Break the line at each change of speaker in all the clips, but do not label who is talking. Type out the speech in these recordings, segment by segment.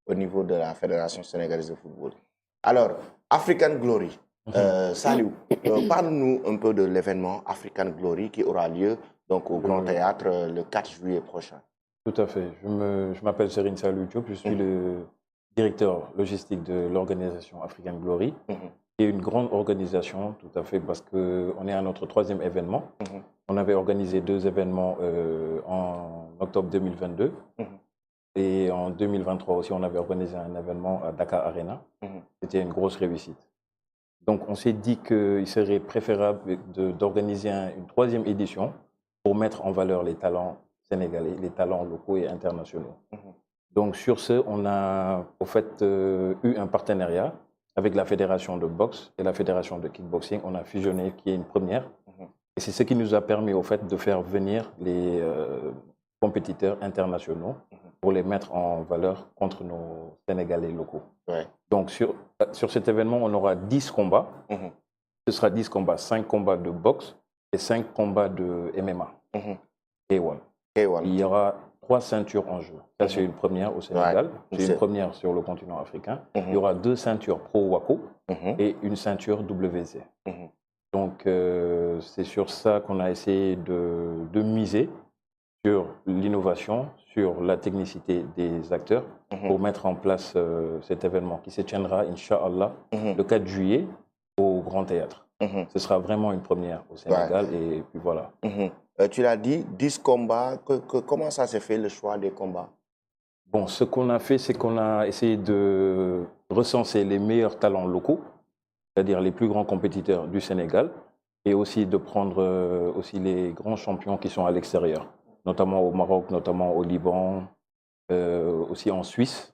au niveau de la Fédération sénégalaise de football. Alors, African Glory. Saliou, parle-nous un peu de l'événement African Glory qui aura lieu donc, au Grand Théâtre le 4 juillet prochain.
Tout à fait. Je m'appelle Serine Salou Diop, je suis le directeur logistique de l'organisation African Glory, qui est une grande organisation, tout à fait, parce qu'on est à notre 3e événement. On avait organisé 2 événements en octobre 2022 et en 2023 aussi, on avait organisé un événement à Dakar Arena. C'était une grosse réussite. Donc, on s'est dit qu'il serait préférable d'organiser une 3e édition pour mettre en valeur les talents sénégalais, les talents locaux et internationaux. Donc, sur ce, on a au fait eu un partenariat avec la fédération de boxe et la fédération de kickboxing. On a fusionné, qui est une première. Et c'est ce qui nous a permis au fait de faire venir les compétiteurs internationaux pour les mettre en valeur contre nos Sénégalais locaux. Donc, sur cet événement, on aura 10 combats. Ce sera 10 combats, 5 combats de boxe et 5 combats de MMA. K1. Il y aura 3 ceintures en jeu. Ça, c'est une première au Sénégal. C'est une première sur le continent africain. Il y aura 2 ceintures Pro Waco et une ceinture WC. Donc, c'est sur ça qu'on a essayé de miser, sur l'innovation, sur la technicité des acteurs, pour mettre en place cet événement qui se tiendra, Inch'Allah, le 4 juillet au Grand Théâtre. Ce sera vraiment une première au Sénégal et puis voilà.
Tu l'as dit, 10 combats. Comment ça s'est fait, le choix des combats?
Bon, ce qu'on a fait, c'est qu'on a essayé de recenser les meilleurs talents locaux, c'est-à-dire les plus grands compétiteurs du Sénégal, et aussi de prendre aussi les grands champions qui sont à l'extérieur, notamment au Maroc, notamment au Liban, aussi en Suisse,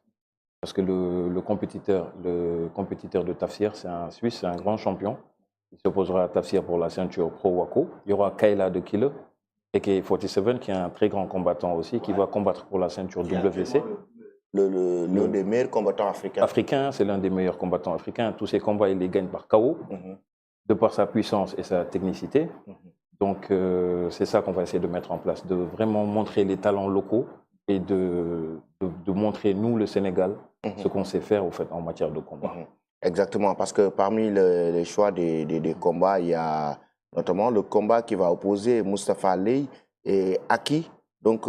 parce que le compétiteur de Tafsir, c'est un Suisse, c'est un grand champion. Il s'opposera à Tafsir pour la ceinture Pro Waco. Il y aura Kayla de Kille, AK-47, qui est un très grand combattant aussi, qui va combattre pour la ceinture WC.
L'un des meilleurs combattants africains.
C'est l'un des meilleurs combattants africains. Tous ces combats, il les gagne par KO, de par sa puissance et sa technicité. Donc, c'est ça qu'on va essayer de mettre en place, de vraiment montrer les talents locaux et de montrer, nous, le Sénégal, ce qu'on sait faire au fait, en matière de combat.
Exactement, parce que parmi les choix des combats, il y a notamment le combat qui va opposer Moustapha Ley et Aki. Donc,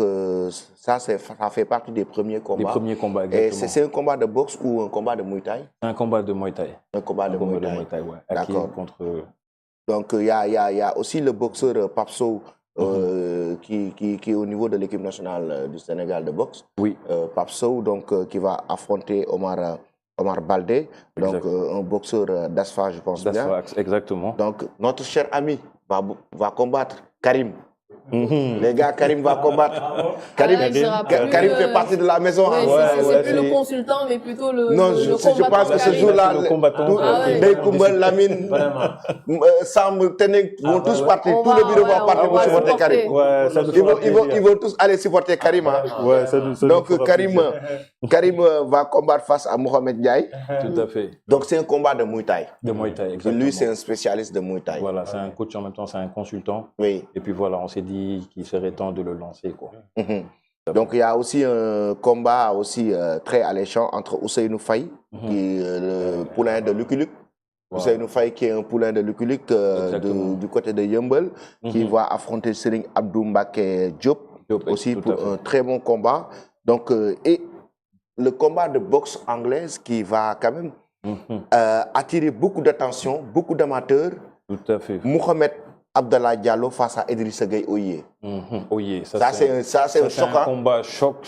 ça fait partie des premiers combats.
Des premiers combats, exactement.
Et c'est un combat de boxe ou un combat de Muay Thai?
Un combat de Muay Thai.
Un combat de Muay Thai,
ouais. Aki contre...
Donc, il y a aussi le boxeur Papso qui est au niveau de l'équipe nationale du Sénégal de boxe.
Oui.
Papso, donc, qui va affronter Omar Baldé, donc un boxeur d'Asfa, je pense bien.
Exactement.
Donc, notre cher ami va combattre Karim. Les gars, Karim va combattre. Karim fait partie de la maison.
C'est plus le consultant, mais plutôt le
je pense que ce jour-là, Ndeye Lamine, Sam Tenek vont tous partir. Tout le bureau va partir pour supporter Karim. Ils vont tous aller supporter Karim. Donc, Karim va combattre face à Mohamed Ndiaye.
Tout à fait.
Donc, c'est un combat de Muay Thai.
De Muay Thai, exactement.
Lui, c'est un spécialiste de Muay Thai.
Voilà, c'est un coach en même temps, c'est un consultant.
Oui.
Et puis voilà, on s'est dit qu'il serait temps de le lancer, quoi.
Donc, il y a aussi un combat aussi très alléchant entre Ousseynou Faye, qui est le poulain de Lucky Luke. Ousseynou Faye, qui est un poulain de Lucky Luke du côté de Yeumbeul, qui va affronter Serigne Abdou Mbacké Diop aussi pour un très bon combat. Donc, et le combat de boxe anglaise qui va quand même attirer beaucoup d'attention, beaucoup d'amateurs.
Tout à fait.
Mohamed Abdallah Diallo face à Idrissa Gueye Oye.
Oye,
ça c'est un choc.
Un combat choc.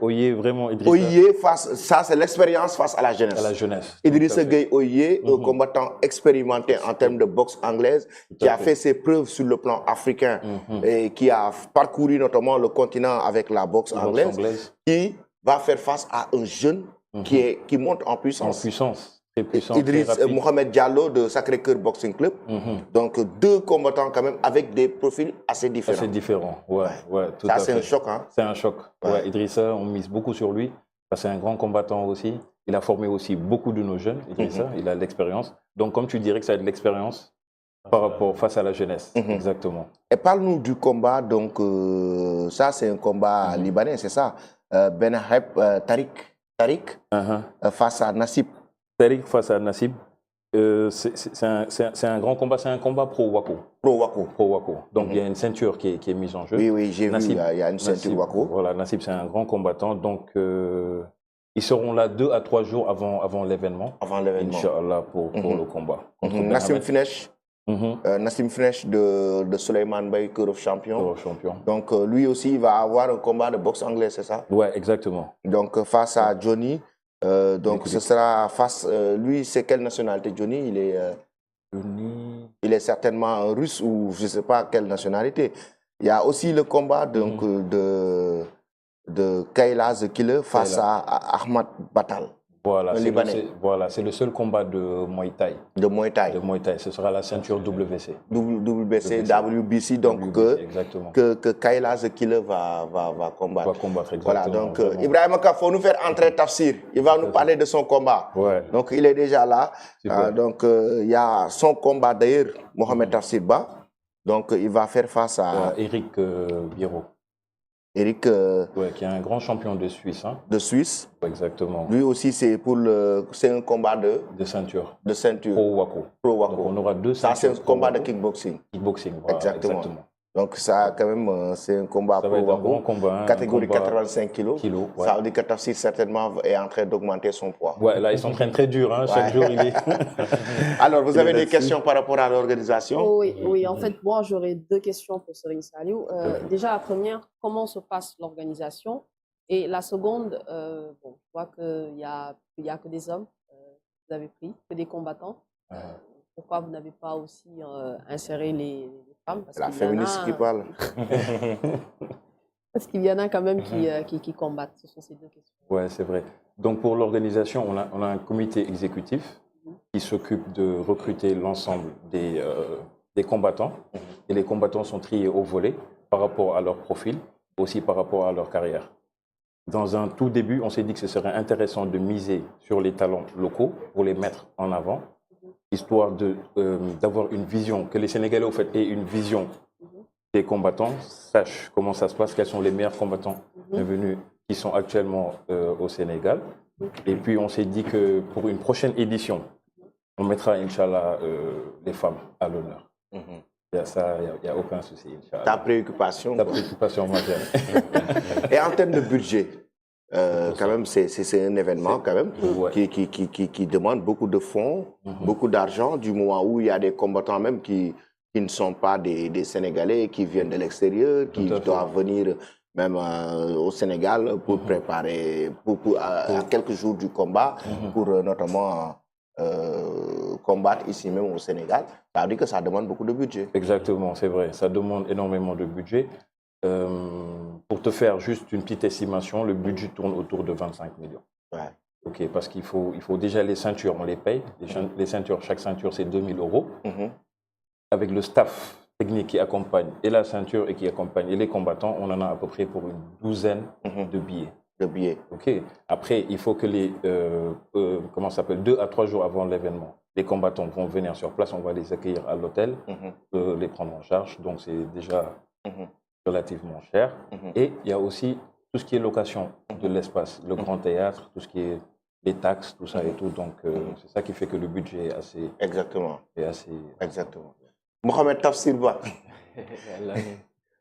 Oye, vraiment, Idrissa.
Oye, ça c'est l'expérience face à la jeunesse.
À la jeunesse.
Idrissa Gueye Oye, un combattant expérimenté en termes de boxe anglaise, qui a fait ses preuves sur le plan africain et qui a parcouru notamment le continent avec la boxe anglaise, qui va faire face à un jeune qui monte en puissance.
En puissance.
Mohamed Diallo de Sacré-Cœur Boxing Club. Donc, 2 combattants quand même avec des profils assez différents.
Assez différents, ouais, tout
ça,
à fait.
c'est un choc, hein?
C'est un choc. Ouais, Idrissa, on mise beaucoup sur lui. C'est un grand combattant aussi. Il a formé aussi beaucoup de nos jeunes, Idrissa. Il a de l'expérience. Donc, comme tu dirais que ça a de l'expérience par rapport face à la jeunesse. Exactement.
Et parle-nous du combat. Donc, ça, c'est un combat libanais, c'est ça? Benaheb Tariq. Tariq face à Nassib.
Tariq face à Nassib. C'est un grand combat, c'est un combat pro-Wako.
Pro-Wako.
Donc il y a une ceinture qui est mise en jeu.
Oui, j'ai vu, il y a une ceinture Wako.
Voilà, Nassib, c'est un grand combattant. Donc ils seront là 2 à 3 jours avant l'événement. Inch'Allah, pour le combat.
Nassim Finesh de Souleymane Baye, Cœur of Champion. Donc lui aussi, il va avoir un combat de boxe anglais, c'est ça?
Ouais, exactement.
Donc face à Johnny. Donc ce sera face... lui, c'est quelle nationalité, Johnny? Il est certainement un russe ou je ne sais pas quelle nationalité. Il y a aussi le combat donc, de Kayla The Killer face à Ahmad Batal.
Voilà, c'est le seul combat de Muay Thai.
De Muay Thai.
Ce sera la ceinture WBC.
WBC, donc que Kayla The Killer va combattre. Voilà, donc Ibrahima Ka, il faut nous faire entrer Tafsir. Il va nous parler de son combat.
Ouais.
Donc il est déjà là. Donc il y a son combat d'ailleurs, Mohamed Tafsir Ba. Donc il va faire face à
Eric Biero.
Eric,
qui est un grand champion de Suisse. Hein.
De Suisse.
Exactement.
Lui aussi, c'est un combat de
ceinture.
De ceinture.
Pro-Wako.
Donc
on aura 2 ceintures.
Ça, c'est un combat de kickboxing.
Voilà, exactement.
Donc ça, quand même, c'est un combat
pro-Wako.
Catégorie 85 kg. Ça veut dire que Tafsir, certainement, est en train d'augmenter son poids.
Ouais, là, ils s'entraînent très dur. Hein. Chaque jour, il est...
Alors, vous avez des questions par rapport à l'organisation?
Oui. En fait, moi, j'aurais 2 questions pour Serigne Saliou. Déjà, la première, comment se passe l'organisation? Et la seconde, je vois qu'il n'y a que des hommes vous avez pris, que des combattants. Pourquoi vous n'avez pas aussi inséré les femmes?
C'est la féministe qui parle.
Parce qu'il y en a quand même qui combattent. Ce sont ces 2 questions.
Oui, c'est vrai. Donc pour l'organisation, on a un comité exécutif qui s'occupe de recruter l'ensemble des combattants. Et les combattants sont triés au volet par rapport à leur profil, aussi par rapport à leur carrière. Dans un tout début, on s'est dit que ce serait intéressant de miser sur les talents locaux pour les mettre en avant, histoire d'avoir une vision, que les Sénégalais, au fait, aient une vision des combattants, sachent comment ça se passe, quels sont les meilleurs combattants devenus qui sont actuellement au Sénégal. Et puis, on s'est dit que pour une prochaine édition, on mettra, Inch'Allah, les femmes à l'honneur. Il n'y a aucun souci, Inch'Allah.
Ta préoccupation
majeure.
Et en termes de budget, quand même, c'est un événement quand même qui demande beaucoup de fonds, beaucoup d'argent, du moment où il y a des combattants même qui ne sont pas des Sénégalais, qui viennent de l'extérieur, qui doivent venir même au Sénégal pour préparer, à quelques jours du combat, pour notamment combattre ici même au Sénégal. Ça veut dire que ça demande beaucoup de budget.
Exactement, c'est vrai. Ça demande énormément de budget. Pour te faire juste une petite estimation, le budget tourne autour de 25 millions.
Ouais.
Ok, parce qu'il faut déjà les ceintures, on les paye. Les ceintures, chaque ceinture, c'est 2 000 €. Avec le staff technique qui accompagne et la ceinture et qui accompagne et les combattants, on en a à peu près pour une 12aine de billets. Ok. Après, il faut que 2 à 3 jours avant l'événement, les combattants vont venir sur place, on va les accueillir à l'hôtel, les prendre en charge. Donc, c'est déjà relativement cher. Et il y a aussi tout ce qui est location de l'espace, le grand théâtre, tout ce qui est les taxes, tout ça et tout. Donc, c'est ça qui fait que le budget est assez...
Exactement.
Est assez...
Exactement. Mohamed Tafsir Ba.